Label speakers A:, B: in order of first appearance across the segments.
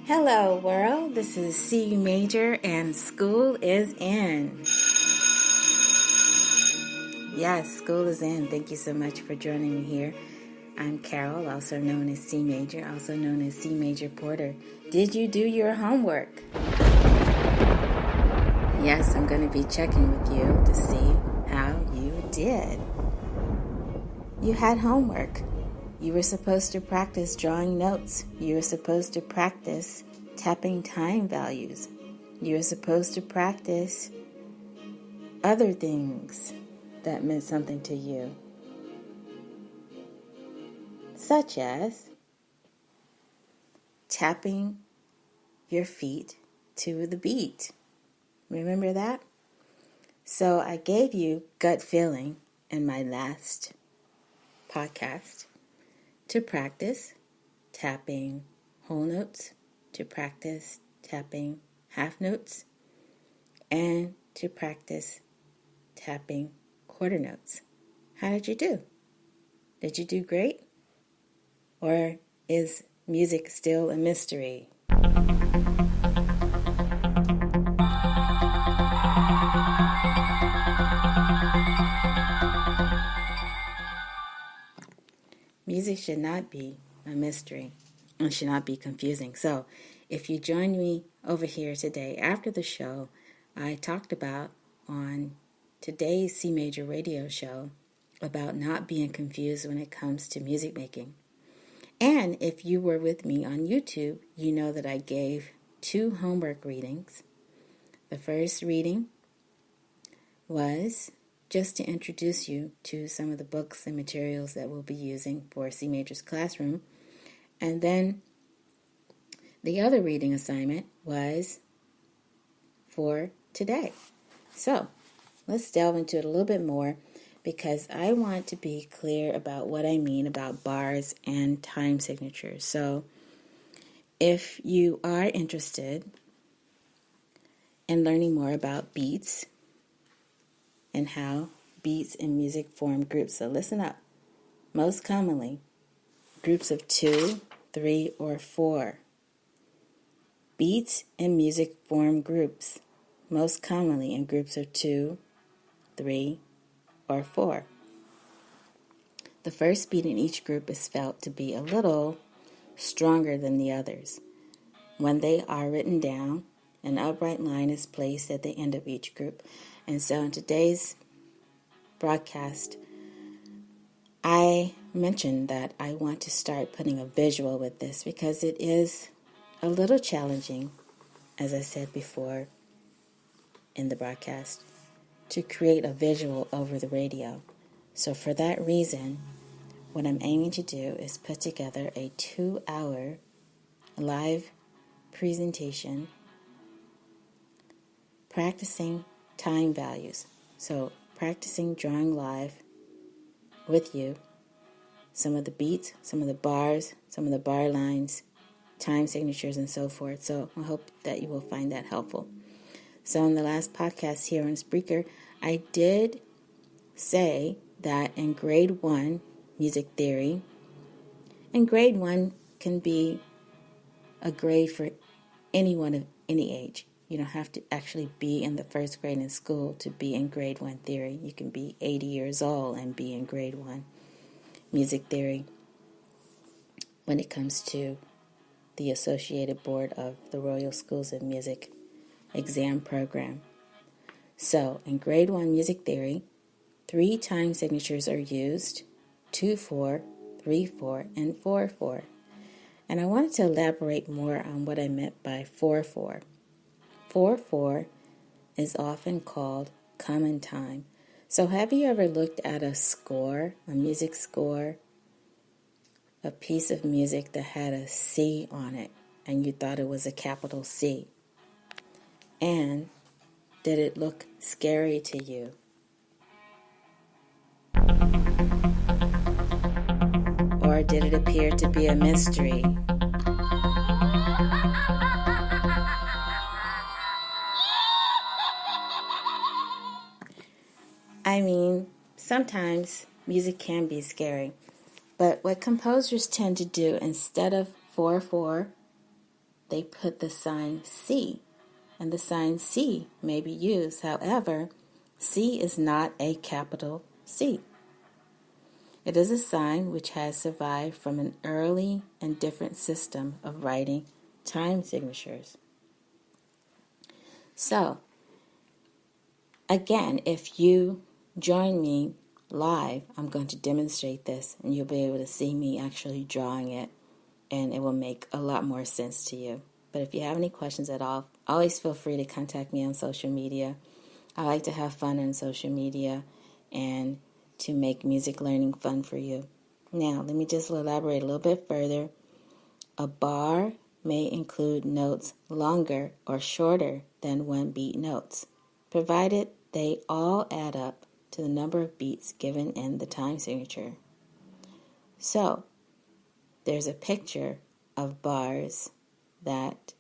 A: Hello world, this is CMajor and school is in. Yes, school is in. Thank you so much for joining me here. I'm Carol, also known as CMajor, also known as CMajor Porter. Did you do your homework? Yes, I'm going to be checking with you to see how you did. You had homework. You were supposed to practice drawing notes. You were supposed to practice tapping time values. You were supposed to practice other things that meant something to you, such as tapping your feet to the beat. Remember that? So I gave you gut feeling in my last podcast to practice tapping whole notes, to practice tapping half notes, and to practice tapping quarter notes. How did you do? Did you do great? Or is music still a mystery? Music should not be a mystery and should not be confusing. So if you join me over here today after the show, I talked about on today's CMajor radio show about not being confused when it comes to music making. And if you were with me on YouTube, you know that I gave 2 homework readings. The first reading was just to introduce you to some of the books and materials that we'll be using for CMajor's classroom. And then the other reading assignment was for today. So let's delve into it a little bit more because I want to be clear about what I mean about bars and time signatures. So if you are interested in learning more about beats and how beats in music form groups, so listen up. Most commonly, groups of 2, 3, or 4. Beats in music form groups, most commonly in groups of 2, 3, or 4. The first beat in each group is felt to be a little stronger than the others. When they are written down, an upright line is placed at the end of each group. And so in today's broadcast, I mentioned that I want to start putting a visual with this because it is a little challenging, as I said before in the broadcast, to create a visual over the radio. So for that reason, what I'm aiming to do is put together a 2-hour live presentation practicing time values. So practicing drawing live with you some of the beats, some of the bars, some of the bar lines, time signatures, and so forth. So I hope that you will find that helpful. So in the last podcast here on Spreaker, I did say that in grade 1 music theory, and grade 1 can be a grade for anyone of any age. You don't have to actually be in the first grade in school to be in grade 1 theory. You can be 80 years old and be in grade 1 music theory when it comes to the Associated Board of the Royal Schools of Music exam program. So in grade 1 music theory, 3 time signatures are used: 2/4, 3/4, and 4/4. And I wanted to elaborate more on what I meant by 4/4. 4/4 is often called common time. So have you ever looked at a score, a music score, a piece of music that had a C on it, and you thought it was a capital C? And did it look scary to you? Or did it appear to be a mystery? I mean, sometimes music can be scary, but what composers tend to do instead of 4/4, they put the sign C, and the sign C may be used. However, C is not a capital C. It is a sign which has survived from an early and different system of writing time signatures. So, again, if you join me live, I'm going to demonstrate this, and you'll be able to see me actually drawing it, and it will make a lot more sense to you. But if you have any questions at all, always feel free to contact me on social media. I like to have fun on social media and to make music learning fun for you. Now, let me just elaborate a little bit further. A bar may include notes longer or shorter than 1 beat notes, provided they all add up to the number of beats given in the time signature. So, there's a picture of bars that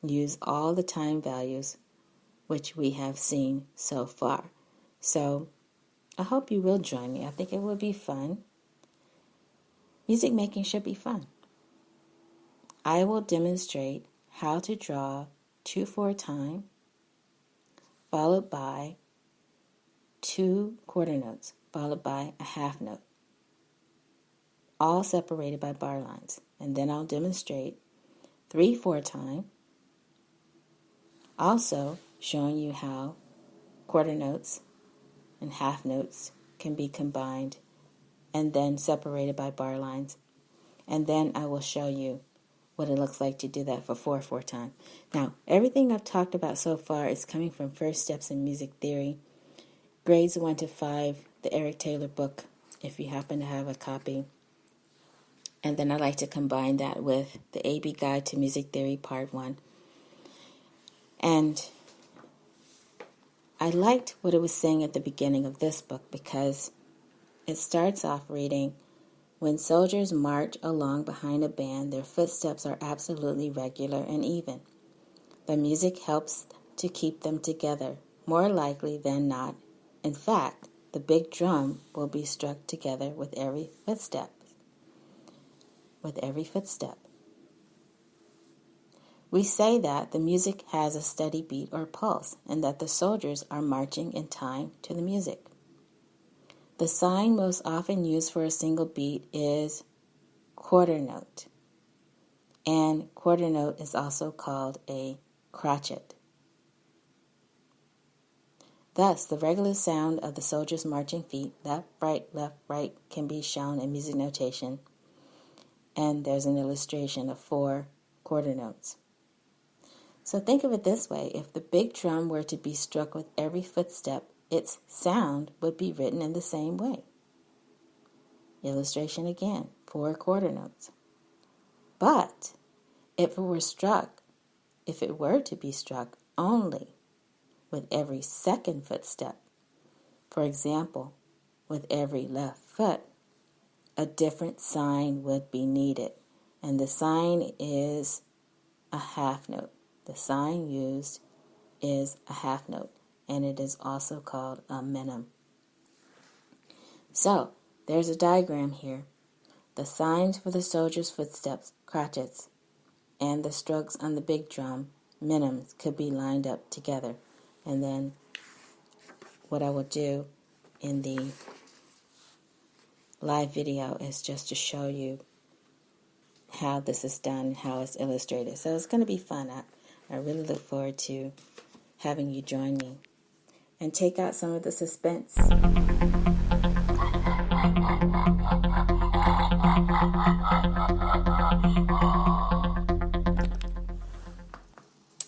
A: use all the time values which we have seen so far. So, I hope you will join me. I think it will be fun. Music making should be fun. I will demonstrate how to draw 2/4 time, followed by 2 quarter notes, followed by a half note, all separated by bar lines. And then I'll demonstrate 3/4 time, also showing you how quarter notes and half notes can be combined and then separated by bar lines. And then I will show you what it looks like to do that for 4/4 time. Now, everything I've talked about so far is coming from First Steps in Music Theory, grades 1 to 5, the Eric Taylor book, if you happen to have a copy. And then I like to combine that with the AB Guide to Music Theory Part 1. And I liked what it was saying at the beginning of this book because it starts off reading, when soldiers march along behind a band, their footsteps are absolutely regular and even. The music helps to keep them together, more likely than not. In fact, the big drum will be struck together with every footstep. We say that the music has a steady beat or pulse, and that the soldiers are marching in time to the music. The sign most often used for a single beat is quarter note, and quarter note is also called a crotchet. Thus, the regular sound of the soldiers' marching feet, left, right, can be shown in music notation, and there's an illustration of 4 quarter notes. So think of it this way: if the big drum were to be struck with every footstep, its sound would be written in the same way. Illustration again, 4 quarter notes. But if it were to be struck only with every second footstep, for example, with every left foot, a different sign would be needed, and the sign is a half note. The sign used is a half note, and it is also called a minim. So, there's a diagram here. The signs for the soldiers' footsteps, crotchets, and the strokes on the big drum, minims, could be lined up together. And then what I will do in the live video is just to show you how this is done, how it's illustrated. So it's going to be fun. I really look forward to having you join me and take out some of the suspense.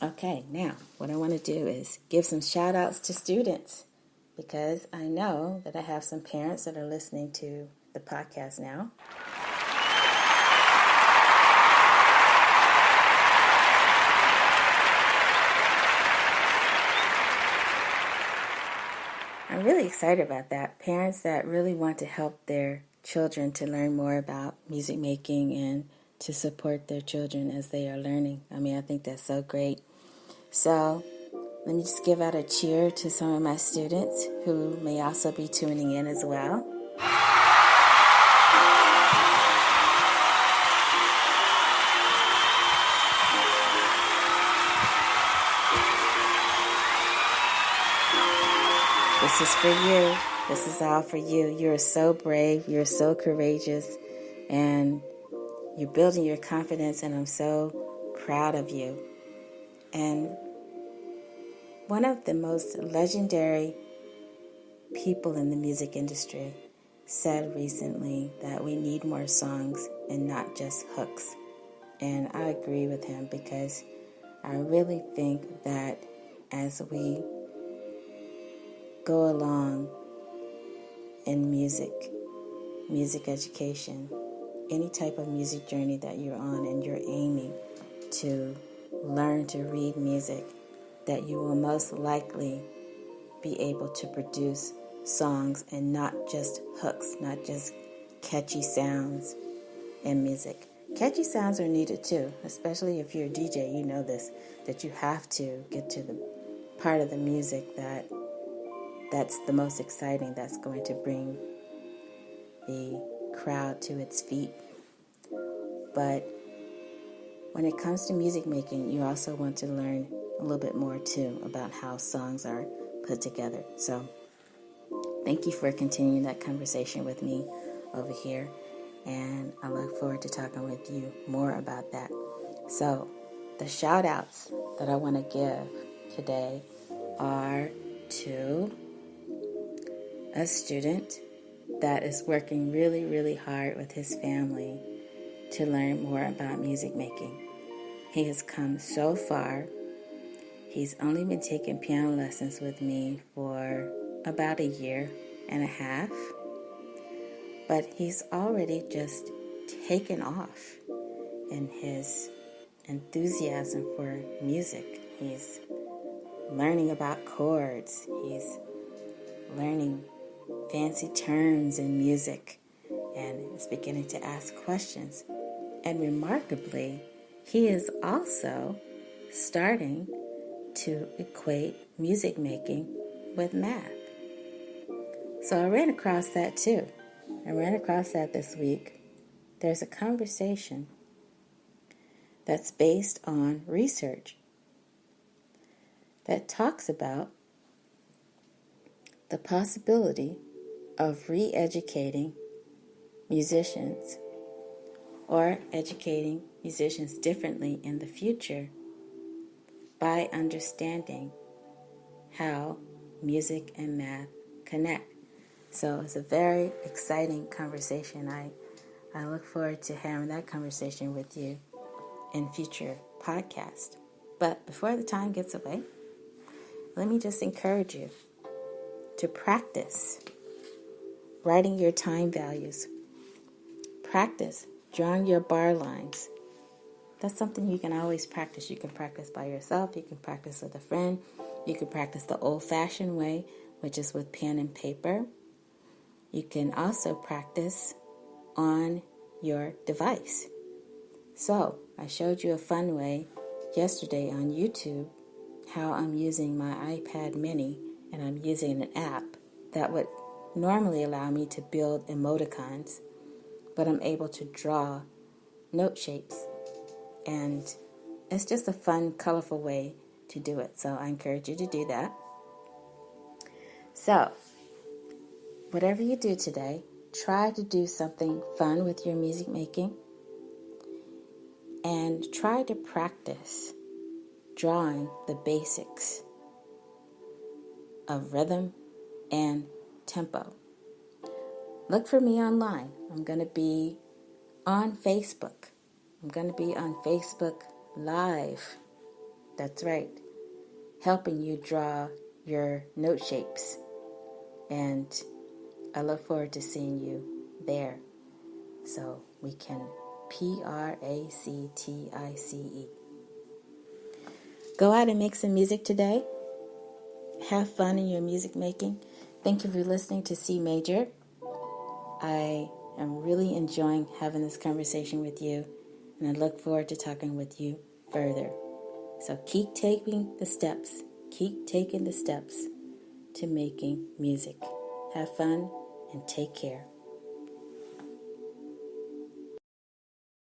A: Okay, now what I want to do is give some shout outs to students, because I know that I have some parents that are listening to the podcast now. I'm really excited about that. Parents that really want to help their children to learn more about music making and to support their children as they are learning. I mean, I think that's so great. So let me just give out a cheer to some of my students who may also be tuning in as well. This is for you. This is all for you. You're so brave. You're so courageous. And you're building your confidence, and I'm so proud of you. And one of the most legendary people in the music industry said recently that we need more songs and not just hooks. And I agree with him, because I really think that as we go along in music education, any type of music journey that you're on and you're aiming to learn to read music, that you will most likely be able to produce songs and not just hooks, not just catchy sounds in music. Catchy sounds are needed too, especially if you're a DJ. You know this, that you have to get to the part of the music that's the most exciting, that's going to bring the crowd to its feet. But when it comes to music making, you also want to learn a little bit more too about how songs are put together. So thank you for continuing that conversation with me over here, and I look forward to talking with you more about that. So the shout outs that I want to give today are to a student that is working really, really hard with his family to learn more about music making. He has come so far. He's only been taking piano lessons with me for about a year and a half, but he's already just taken off in his enthusiasm for music. He's learning about chords. He's learning fancy terms in music, and is beginning to ask questions. And remarkably, he is also starting to equate music making with math. So I ran across that too. I ran across that this week. There's a conversation that's based on research that talks about the possibility of re-educating musicians, or educating musicians differently in the future, by understanding how music and math connect. So it's a very exciting conversation. I look forward to having that conversation with you in future podcasts. But before the time gets away, let me just encourage you to practice writing your time values. Practice drawing your bar lines. That's something you can always practice. You can practice by yourself. You can practice with a friend. You can practice the old-fashioned way, which is with pen and paper. You can also practice on your device. So I showed you a fun way yesterday on YouTube how I'm using my iPad mini, and I'm using an app that would normally allow me to build emoticons, but I'm able to draw note shapes. And it's just a fun, colorful way to do it. So I encourage you to do that. So, whatever you do today, try to do something fun with your music making, and try to practice drawing the basics of rhythm and tempo. Look for me online. I'm going to be on Facebook. I'm going to be on Facebook Live. That's right. Helping you draw your note shapes. And I look forward to seeing you there, so we can practice. Go out and make some music today. Have fun in your music making. Thank you for listening to CMajor. I am really enjoying having this conversation with you, and I look forward to talking with you further. So keep taking the steps. Keep taking the steps to making music. Have fun and take care.